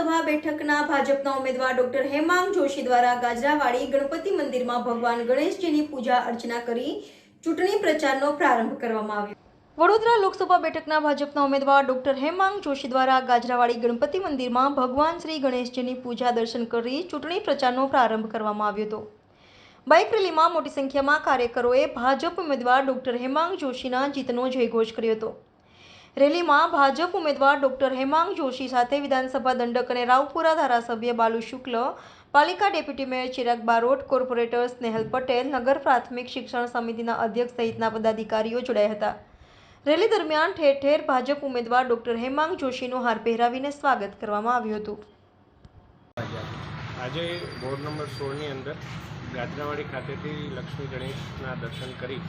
લોકસભા બેઠકના ભાજપના ઉમેદવાર ડોક્ટર હેમાંગ જોશી દ્વારા ગાજરાવાડી ગણપતિ મંદિરમાં ભગવાન ગણેશજીની પૂજા અર્ચના કરી ચૂંટણી પ્રચારનો પ્રારંભ કરવામાં આવ્યો. વડોદરા લોકસભા બેઠકના ભાજપના ઉમેદવાર ડોક્ટર હેમાંગ જોશી દ્વારા ગાજરાવાડી ગણપતિ મંદિરમાં ભગવાન શ્રી ગણેશજીની પૂજા દર્શન કરી ચૂંટણી પ્રચારનો પ્રારંભ કરવામાં આવ્યો હતો. બાઇક રેલીમાં મોટી સંખ્યામાં કાર્યકરોએ ભાજપ ઉમેદવાર ડોક્ટર હેમાંગ જોશીના જીતનો જયઘોષ કર્યો હતો. રેલીમાં ભાજપ ઉમેદવાર ડોક્ટર હેમાંગ જોશી સાથે વિધાનસભા દંડક અને રાવપુરા ધારાસભ્ય બાલુ શુક્લ, પાલિકા deputy mayor Chirag Barot, corporator Snehal Patel, નગર પ્રાથમિક શિક્ષણ સમિતિના અધ્યક્ષ સહિતના પદાધિકારીઓ જોડાયા હતા. રેલી દરમિયાન ઠેર ઠેર ભાજપ ઉમેદવાર ડોક્ટર હેમાંગ જોશીનું હાર પહેરાવીને સ્વાગત કરવામાં આવ્યું હતું. આજે વોર્ડ નંબર 16ની અંદર ગાજરાવાડી ખાતેથી લક્ષ્મી ગણેશના દર્શન કરી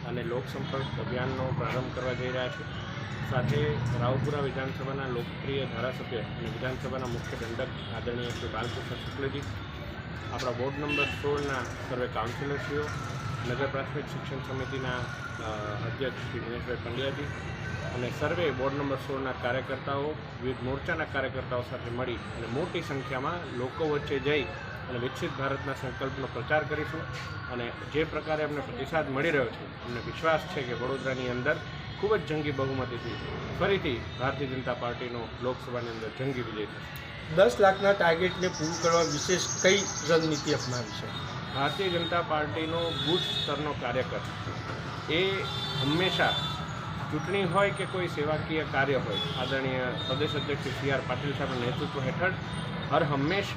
અને લોકસંપર્ક અભિયાનનો પ્રારંભ કરવા જઈ રહ્યા છે. સાથે રાવપુરા વિધાનસભાના લોકપ્રિય ધારાસભ્ય અને વિધાનસભાના મુખ્ય દંડક આદરણીય શ્રી બાલકૃષ્ણ શુક્લજી, આપણા વોર્ડ નંબર 16ના સર્વે કાઉન્સિલરશ્રીઓ, નગર પ્રાથમિક શિક્ષણ સમિતિના અધ્યક્ષ શ્રી દિનેશભાઈ પંડ્યાજી અને સર્વે વોર્ડ નંબર 16ના કાર્યકર્તાઓ, વિવિધ મોરચાના કાર્યકર્તાઓ સાથે મળી અને મોટી સંખ્યામાં લોકો વચ્ચે જઈ અને વિકસિત ભારતના સંકલ્પનો પ્રચાર કરીશું. અને જે પ્રકારે અમને પ્રતિસાદ મળી રહ્યો છે, અમને વિશ્વાસ છે કે વડોદરાની અંદર ખૂબ જ જંગી બહુમતીથી ફરીથી ભારતીય જનતા પાર્ટીનો લોકસભાની અંદર જંગી વિજય થશે. 10 લાખના ટાર્ગેટને પૂરું કરવા વિશેષ કઈ રણનીતિ અપનાવી છે? ભારતીય જનતા પાર્ટીનો બૂથ સ્તરનો કાર્યકર એ હંમેશા ચૂંટણી હોય કે કોઈ સેવાકીય કાર્ય હોય, આદરણીય પ્રદેશ અધ્યક્ષ સી આર પાટીલ સાહેબના નેતૃત્વ હેઠળ હર હંમેશ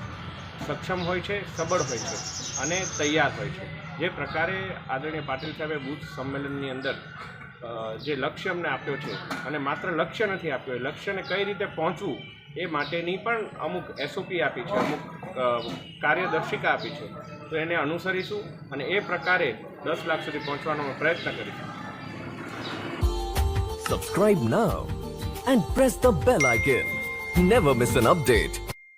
સક્ષમ હોય છે, સબળ હોય છે અને તૈયાર હોય છે. જે પ્રકારે આદરણીય પાટીલ સાહેબે બૂથ સંમેલનની અંદર જે લક્ષ્ય અમને આપ્યો છે, અને માત્ર લક્ષ્ય નથી આપ્યો, એ લક્ષ્યને કઈ રીતે પહોંચવું એ માટેની પણ અમુક એસઓપી આપી છે, અમુક કાર્યદર્શિકા આપી છે. તો એને અનુસરીશું અને એ પ્રકારે 10 લાખ સુધી પહોંચવાનો પ્રયત્ન કરીશું. Subscribe now and press the bell icon. Never miss an update.